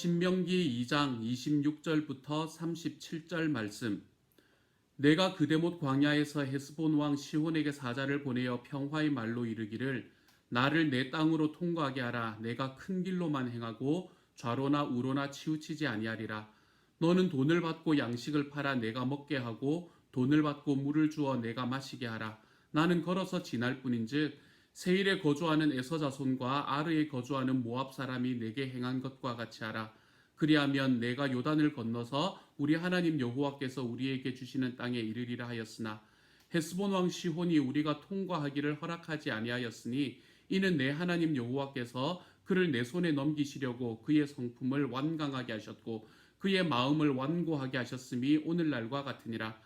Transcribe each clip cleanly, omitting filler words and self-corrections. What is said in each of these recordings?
신명기 2장 26절부터 37절 말씀. 내가 그대못 광야에서 헤스본 왕 시혼에게 사자를 보내어 평화의 말로 이르기를 나를 내 땅으로 통과하게 하라. 내가 큰 길로만 행하고 좌로나 우로나 치우치지 아니하리라. 너는 돈을 받고 양식을 팔아 내가 먹게 하고 돈을 받고 물을 주어 내가 마시게 하라. 나는 걸어서 지날 뿐인즉 세일에 거주하는 에서 자손과 아르에 거주하는 모압 사람이 내게 행한 것과 같이 하라. 그리하면 내가 요단을 건너서 우리 하나님 여호와께서 우리에게 주시는 땅에 이르리라 하였으나 헤스본 왕 시혼이 우리가 통과하기를 허락하지 아니하였으니 이는 내 하나님 여호와께서 그를 내 손에 넘기시려고 그의 성품을 완강하게 하셨고 그의 마음을 완고하게 하셨음이 오늘날과 같으니라.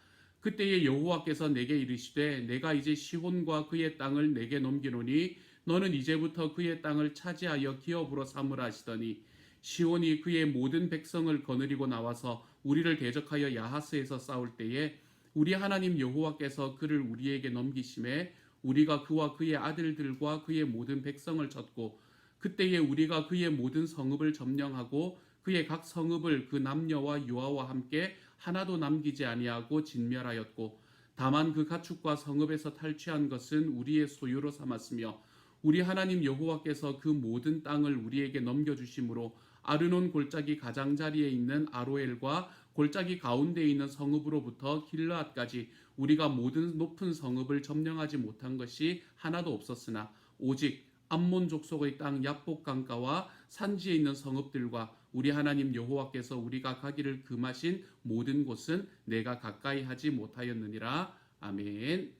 그때에 여호와께서 내게 이르시되 내가 이제 시혼과 그의 땅을 내게 넘기노니 너는 이제부터 그의 땅을 차지하여 기업으로 삼으라 하시더니 시혼이 그의 모든 백성을 거느리고 나와서 우리를 대적하여 야하스에서 싸울 때에 우리 하나님 여호와께서 그를 우리에게 넘기심에 우리가 그와 그의 아들들과 그의 모든 백성을 쳤고 그때에 우리가 그의 모든 성읍을 점령하고 그의 각 성읍을 그 남녀와 유아와 함께 하나도 남기지 아니하고 진멸하였고 다만 그 가축과 성읍에서 탈취한 것은 우리의 소유로 삼았으며 우리 하나님 여호와께서 그 모든 땅을 우리에게 넘겨주심으로 아르논 골짜기 가장자리에 있는 아로엘과 골짜기 가운데에 있는 성읍으로부터 길르앗까지 우리가 모든 높은 성읍을 점령하지 못한 것이 하나도 없었으나 오직 암몬 족속의 땅 야복 강가와 산지에 있는 성읍들과 우리 하나님 여호와께서 우리가 가기를 금하신 모든 곳은 내가 가까이 하지 못하였느니라. 아멘.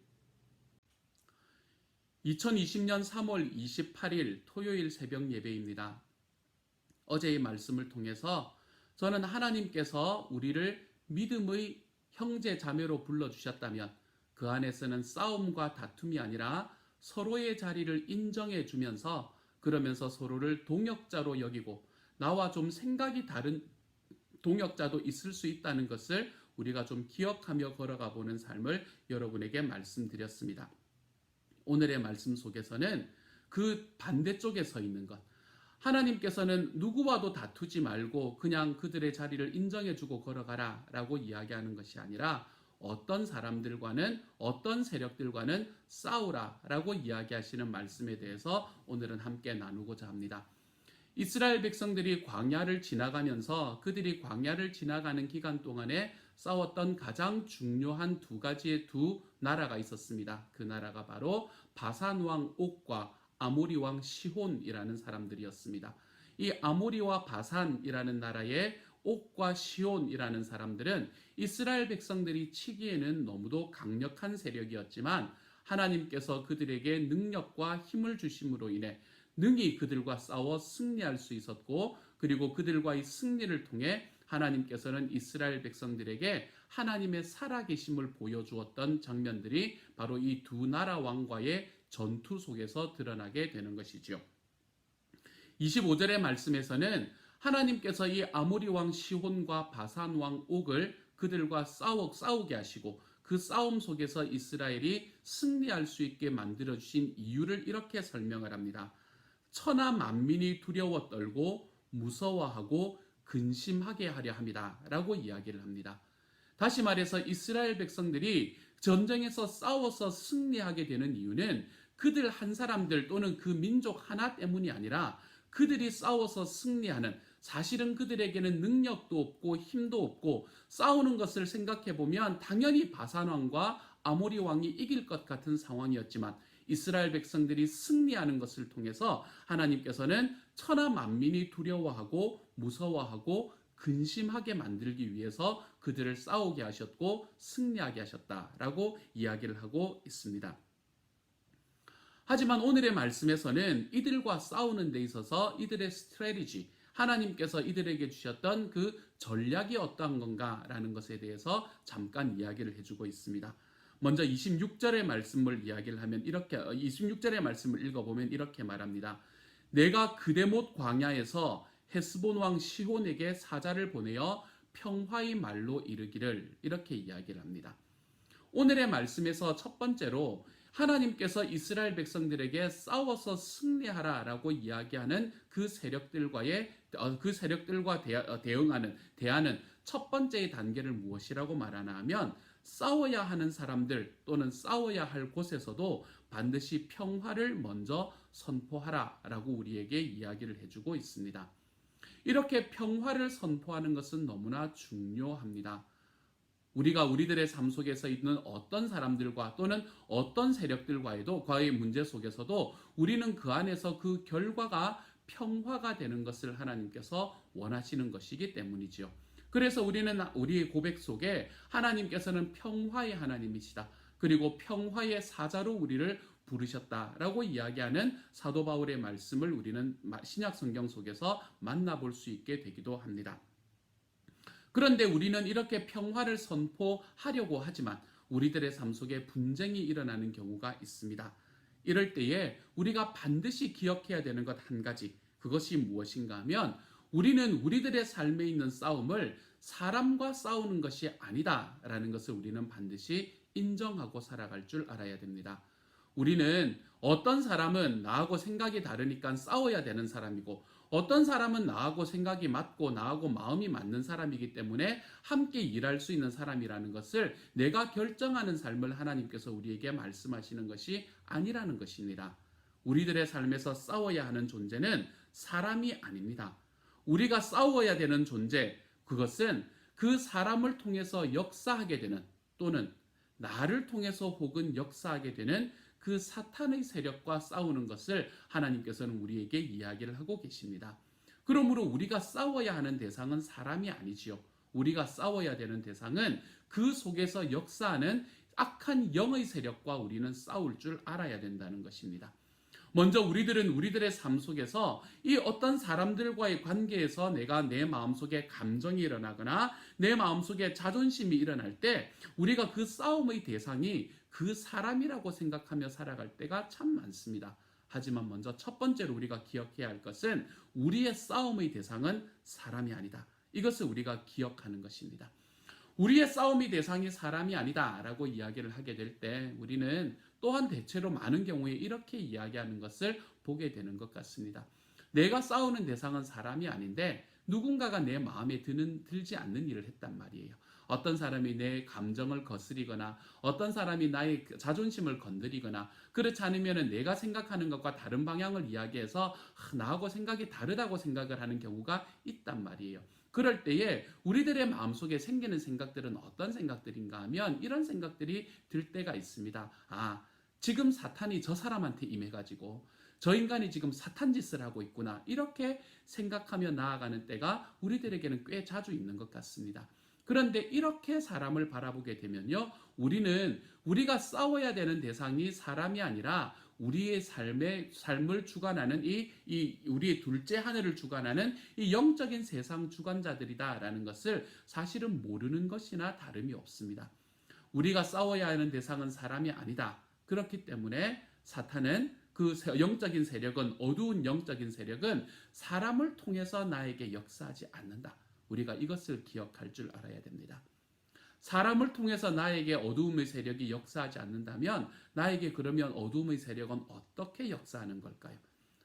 2020년 3월 28일 토요일 새벽 예배입니다. 어제의 말씀을 통해서 저는 하나님께서 우리를 믿음의 형제 자매로 불러주셨다면 그 안에서는 싸움과 다툼이 아니라 서로의 자리를 인정해 주면서 그러면서 서로를 동역자로 여기고 나와 좀 생각이 다른 동역자도 있을 수 있다는 것을 우리가 좀 기억하며 걸어가 보는 삶을 여러분에게 말씀드렸습니다. 오늘의 말씀 속에서는 그 반대쪽에 서 있는 것, 하나님께서는 누구와도 다투지 말고 그냥 그들의 자리를 인정해주고 걸어가라 라고 이야기하는 것이 아니라 어떤 사람들과는 어떤 세력들과는 싸우라 라고 이야기하시는 말씀에 대해서 오늘은 함께 나누고자 합니다. 이스라엘 백성들이 광야를 지나가면서 그들이 광야를 지나가는 기간 동안에 싸웠던 가장 중요한 두 가지의 두 나라가 있었습니다. 그 나라가 바로 바산 왕 옥과 아모리 왕 시혼이라는 사람들이었습니다. 이 아모리와 바산이라는 나라의 옥과 시혼이라는 사람들은 이스라엘 백성들이 치기에는 너무도 강력한 세력이었지만 하나님께서 그들에게 능력과 힘을 주심으로 인해 능히 그들과 싸워 승리할 수 있었고 그리고 그들과의 승리를 통해 하나님께서는 이스라엘 백성들에게 하나님의 살아계심을 보여주었던 장면들이 바로 이 두 나라 왕과의 전투 속에서 드러나게 되는 것이죠. 25절의 말씀에서는 하나님께서 이 아모리 왕 시혼과 바산 왕 옥을 그들과 싸우게 하시고 그 싸움 속에서 이스라엘이 승리할 수 있게 만들어주신 이유를 이렇게 설명을 합니다. 천하 만민이 두려워 떨고 무서워하고 근심하게 하려 합니다 라고 이야기를 합니다. 다시 말해서 이스라엘 백성들이 전쟁에서 싸워서 승리하게 되는 이유는 그들 한 사람들 또는 그 민족 하나 때문이 아니라 그들이 싸워서 승리하는, 사실은 그들에게는 능력도 없고 힘도 없고 싸우는 것을 생각해 보면 당연히 바산 왕과 아모리 왕이 이길 것 같은 상황이었지만 이스라엘 백성들이 승리하는 것을 통해서 하나님께서는 천하 만민이 두려워하고 무서워하고 근심하게 만들기 위해서 그들을 싸우게 하셨고 승리하게 하셨다라고 이야기를 하고 있습니다. 하지만 오늘의 말씀에서는 이들과 싸우는 데 있어서 이들의 스트래티지, 하나님께서 이들에게 주셨던 그 전략이 어떠한 건가라는 것에 대해서 잠깐 이야기를 해주고 있습니다. 먼저 26절의 말씀을 이야기를 하면 26절의 말씀을 읽어보면 이렇게 말합니다. 내가 그대못 광야에서 헤스본 왕 시혼에게 사자를 보내어 평화의 말로 이르기를, 이렇게 이야기를 합니다. 오늘의 말씀에서 첫 번째로 하나님께서 이스라엘 백성들에게 싸워서 승리하라라고 이야기하는 그 세력들과 대하는 첫 번째의 단계를 무엇이라고 말하나 하면 싸워야 하는 사람들 또는 싸워야 할 곳에서도 반드시 평화를 먼저 선포하라라고 우리에게 이야기를 해주고 있습니다. 이렇게 평화를 선포하는 것은 너무나 중요합니다. 우리가 우리들의 삶 속에서 있는 어떤 사람들과 또는 어떤 세력들과의 문제 속에서도 우리는 그 안에서 그 결과가 평화가 되는 것을 하나님께서 원하시는 것이기 때문이지요. 그래서 우리는 우리의 고백 속에 하나님께서는 평화의 하나님이시다. 그리고 평화의 사자로 우리를 부르셨다라고 이야기하는 사도 바울의 말씀을 우리는 신약 성경 속에서 만나볼 수 있게 되기도 합니다. 그런데 우리는 이렇게 평화를 선포하려고 하지만 우리들의 삶 속에 분쟁이 일어나는 경우가 있습니다. 이럴 때에 우리가 반드시 기억해야 되는 것 한 가지, 그것이 무엇인가 하면 우리는 우리들의 삶에 있는 싸움을 사람과 싸우는 것이 아니다라는 것을 우리는 반드시 인정하고 살아갈 줄 알아야 됩니다. 우리는 어떤 사람은 나하고 생각이 다르니까 싸워야 되는 사람이고 어떤 사람은 나하고 생각이 맞고 나하고 마음이 맞는 사람이기 때문에 함께 일할 수 있는 사람이라는 것을 내가 결정하는 삶을 하나님께서 우리에게 말씀하시는 것이 아니라는 것입니다. 우리들의 삶에서 싸워야 하는 존재는 사람이 아닙니다. 우리가 싸워야 되는 존재, 그것은 그 사람을 통해서 역사하게 되는 또는 나를 통해서 혹은 역사하게 되는 그 사탄의 세력과 싸우는 것을 하나님께서는 우리에게 이야기를 하고 계십니다. 그러므로 우리가 싸워야 하는 대상은 사람이 아니지요. 우리가 싸워야 되는 대상은 그 속에서 역사하는 악한 영의 세력과 우리는 싸울 줄 알아야 된다는 것입니다. 먼저 우리들은 우리들의 삶 속에서 이 어떤 사람들과의 관계에서 내가 내 마음속에 감정이 일어나거나 내 마음속에 자존심이 일어날 때 우리가 그 싸움의 대상이 그 사람이라고 생각하며 살아갈 때가 참 많습니다. 하지만 먼저 첫 번째로 우리가 기억해야 할 것은 우리의 싸움의 대상은 사람이 아니다. 이것을 우리가 기억하는 것입니다. 우리의 싸움의 대상이 사람이 아니다 라고 이야기를 하게 될 때 우리는 또한 대체로 많은 경우에 이렇게 이야기하는 것을 보게 되는 것 같습니다. 내가 싸우는 대상은 사람이 아닌데 누군가가 내 마음에 들지 않는 일을 했단 말이에요. 어떤 사람이 내 감정을 거스리거나 어떤 사람이 나의 자존심을 건드리거나 그렇지 않으면 내가 생각하는 것과 다른 방향을 이야기해서 나하고 생각이 다르다고 생각을 하는 경우가 있단 말이에요. 그럴 때에 우리들의 마음속에 생기는 생각들은 어떤 생각들인가 하면 이런 생각들이 들 때가 있습니다. 지금 사탄이 저 사람한테 임해가지고 저 인간이 지금 사탄 짓을 하고 있구나 이렇게 생각하며 나아가는 때가 우리들에게는 꽤 자주 있는 것 같습니다. 그런데 이렇게 사람을 바라보게 되면요, 우리가 싸워야 되는 대상이 사람이 아니라 우리의 삶을 주관하는 우리의 둘째 하늘을 주관하는 이 영적인 세상 주관자들이다라는 것을 사실은 모르는 것이나 다름이 없습니다. 우리가 싸워야 하는 대상은 사람이 아니다. 그렇기 때문에 사탄은 그 영적인 세력은 어두운 영적인 세력은 사람을 통해서 나에게 역사하지 않는다. 우리가 이것을 기억할 줄 알아야 됩니다. 사람을 통해서 나에게 어두움의 세력이 역사하지 않는다면 나에게 그러면 어두움의 세력은 어떻게 역사하는 걸까요?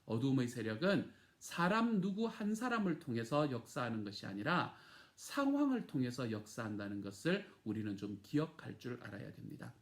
어두움의 세력은 사람 누구 한 사람을 통해서 역사하는 것이 아니라 상황을 통해서 역사한다는 것을 우리는 좀 기억할 줄 알아야 됩니다.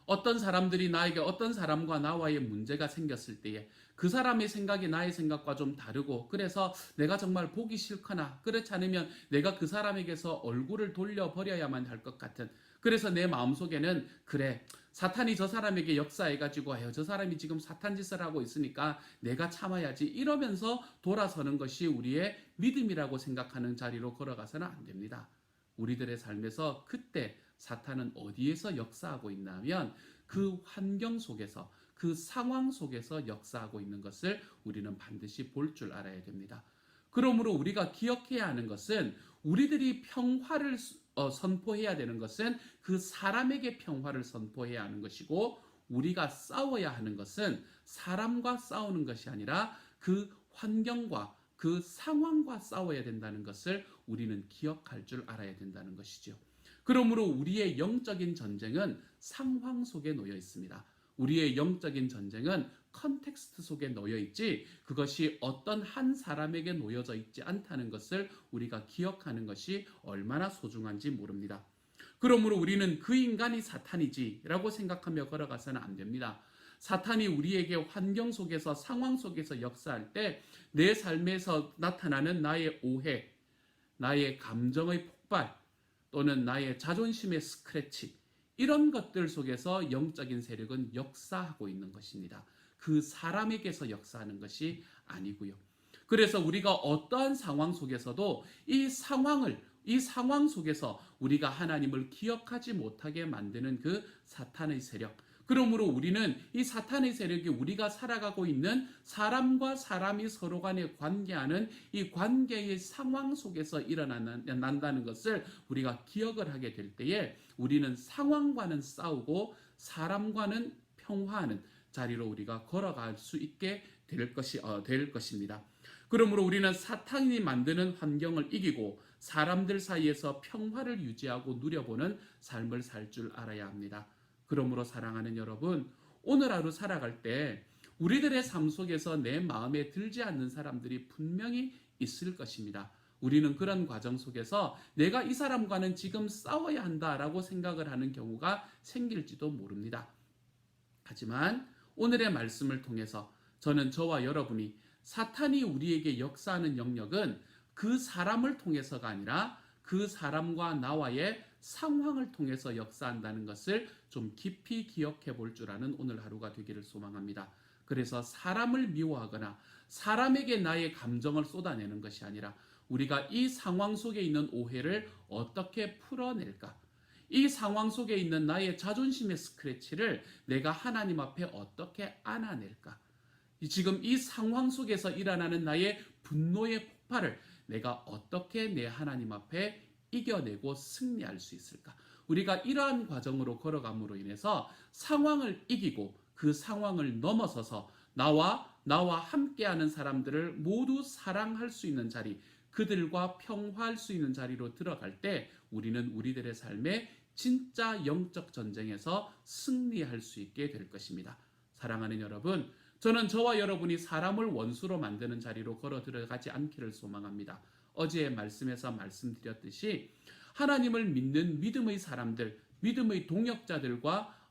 어떤 사람들이 나에게 어떤 사람과 나와의 문제가 생겼을 때에 그 사람의 생각이 나의 생각과 좀 다르고 그래서 내가 정말 보기 싫거나 그렇지 않으면 내가 그 사람에게서 얼굴을 돌려버려야만 할 것 같은 그래서 내 마음속에는 그래 사탄이 저 사람에게 역사해가지고 저 사람이 지금 사탄 짓을 하고 있으니까 내가 참아야지 이러면서 돌아서는 것이 우리의 믿음이라고 생각하는 자리로 걸어가서는 안 됩니다. 우리들의 삶에서 그때 사탄은 어디에서 역사하고 있나 하면 그 환경 속에서 그 상황 속에서 역사하고 있는 것을 우리는 반드시 볼 줄 알아야 됩니다. 그러므로 우리가 기억해야 하는 것은 우리들이 평화를 선포해야 되는 것은 그 사람에게 평화를 선포해야 하는 것이고 우리가 싸워야 하는 것은 사람과 싸우는 것이 아니라 그 환경과 그 상황과 싸워야 된다는 것을 우리는 기억할 줄 알아야 된다는 것이죠. 그러므로 우리의 영적인 전쟁은 상황 속에 놓여 있습니다. 우리의 영적인 전쟁은 컨텍스트 속에 놓여 있지 그것이 어떤 한 사람에게 놓여져 있지 않다는 것을 우리가 기억하는 것이 얼마나 소중한지 모릅니다. 그러므로 우리는 그 인간이 사탄이지라고 생각하며 걸어가서는 안 됩니다. 사탄이 우리에게 환경 속에서 상황 속에서 역사할 때 내 삶에서 나타나는 나의 오해, 나의 감정의 폭발 또는 나의 자존심의 스크래치 이런 것들 속에서 영적인 세력은 역사하고 있는 것입니다. 그 사람에게서 역사하는 것이 아니고요. 그래서 우리가 어떠한 상황 속에서도 이 상황 속에서 우리가 하나님을 기억하지 못하게 만드는 그 사탄의 세력. 그러므로 우리는 이 사탄의 세력이 우리가 살아가고 있는 사람과 사람이 서로 간에 관계하는 이 관계의 상황 속에서 일어난다는 것을 우리가 기억을 하게 될 때에 우리는 상황과는 싸우고 사람과는 평화하는 자리로 우리가 걸어갈 수 있게 될 것입니다. 그러므로 우리는 사탄이 만드는 환경을 이기고 사람들 사이에서 평화를 유지하고 누려보는 삶을 살 줄 알아야 합니다. 그러므로 사랑하는 여러분, 오늘 하루 살아갈 때 우리들의 삶 속에서 내 마음에 들지 않는 사람들이 분명히 있을 것입니다. 우리는 그런 과정 속에서 내가 이 사람과는 지금 싸워야 한다라고 생각을 하는 경우가 생길지도 모릅니다. 하지만 오늘의 말씀을 통해서 저는 저와 여러분이 사탄이 우리에게 역사하는 영역은 그 사람을 통해서가 아니라 그 사람과 나와의 상황을 통해서 역사한다는 것을 좀 깊이 기억해 볼 줄 아는 오늘 하루가 되기를 소망합니다. 그래서 사람을 미워하거나 사람에게 나의 감정을 쏟아내는 것이 아니라 우리가 이 상황 속에 있는 오해를 어떻게 풀어낼까? 이 상황 속에 있는 나의 자존심의 스크래치를 내가 하나님 앞에 어떻게 안아낼까? 지금 이 상황 속에서 일어나는 나의 분노의 폭발을 내가 어떻게 내 하나님 앞에 이겨내고 승리할 수 있을까? 우리가 이러한 과정으로 걸어감으로 인해서 상황을 이기고 그 상황을 넘어서서 나와 함께하는 사람들을 모두 사랑할 수 있는 자리, 그들과 평화할 수 있는 자리로 들어갈 때 우리는 우리들의 삶에 진짜 영적 전쟁에서 승리할 수 있게 될 것입니다. 사랑하는 여러분, 저는 저와 여러분이 사람을 원수로 만드는 자리로 걸어 들어가지 않기를 소망합니다. 어제의 말씀에서 말씀드렸듯이 하나님을 믿는 믿음의 사람들, 믿음의 동역자들과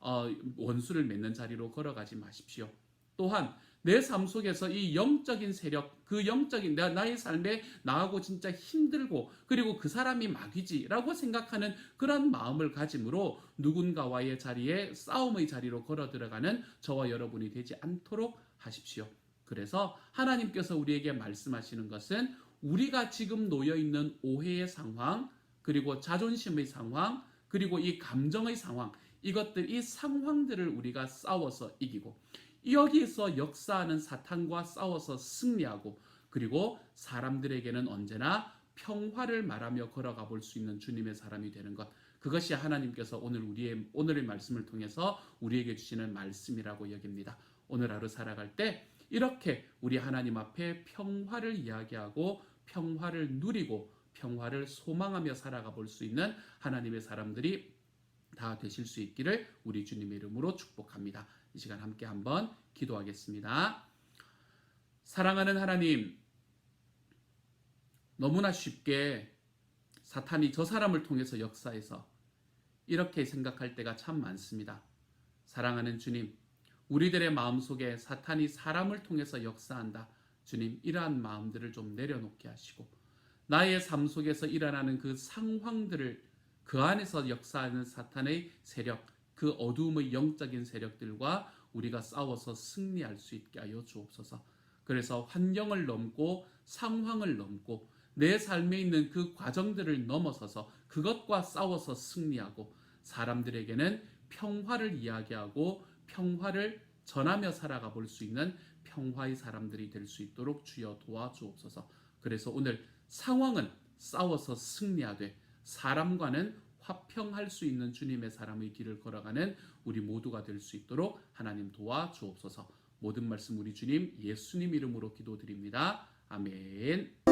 원수를 맺는 자리로 걸어가지 마십시오. 또한 내 삶 속에서 이 영적인 세력, 그 영적인 나의 삶에 나하고 진짜 힘들고 그리고 그 사람이 마귀지라고 생각하는 그런 마음을 가짐으로 누군가와의 자리에 싸움의 자리로 걸어 들어가는 저와 여러분이 되지 않도록 하십시오. 그래서 하나님께서 우리에게 말씀하시는 것은 우리가 지금 놓여 있는 오해의 상황, 그리고 자존심의 상황, 그리고 이 감정의 상황, 이 상황들을 우리가 싸워서 이기고 여기에서 역사하는 사탄과 싸워서 승리하고 그리고 사람들에게는 언제나 평화를 말하며 걸어가 볼 수 있는 주님의 사람이 되는 것, 그것이 하나님께서 오늘의 말씀을 통해서 우리에게 주시는 말씀이라고 여깁니다. 오늘 하루 살아갈 때 이렇게 우리 하나님 앞에 평화를 이야기하고 평화를 누리고 평화를 소망하며 살아가 볼 수 있는 하나님의 사람들이 다 되실 수 있기를 우리 주님의 이름으로 축복합니다. 이 시간 함께 한번 기도하겠습니다. 사랑하는 하나님, 너무나 쉽게 사탄이 저 사람을 통해서 역사해서 이렇게 생각할 때가 참 많습니다. 사랑하는 주님, 우리들의 마음속에 사탄이 사람을 통해서 역사한다. 주님, 이러한 마음들을 좀 내려놓게 하시고 나의 삶 속에서 일어나는 그 상황들을 그 안에서 역사하는 사탄의 세력, 그 어두움의 영적인 세력들과 우리가 싸워서 승리할 수 있게 하여 주옵소서. 그래서 환경을 넘고 상황을 넘고 내 삶에 있는 그 과정들을 넘어서서 그것과 싸워서 승리하고 사람들에게는 평화를 이야기하고 평화를 전하며 살아가 볼 수 있는 평화의 사람들이 될 수 있도록 주여 도와주옵소서. 그래서 오늘 상황은 싸워서 승리하되 사람과는 화평할 수 있는 주님의 사람의 길을 걸어가는 우리 모두가 될 수 있도록 하나님 도와주옵소서. 모든 말씀 우리 주님 예수님 이름으로 기도드립니다. 아멘.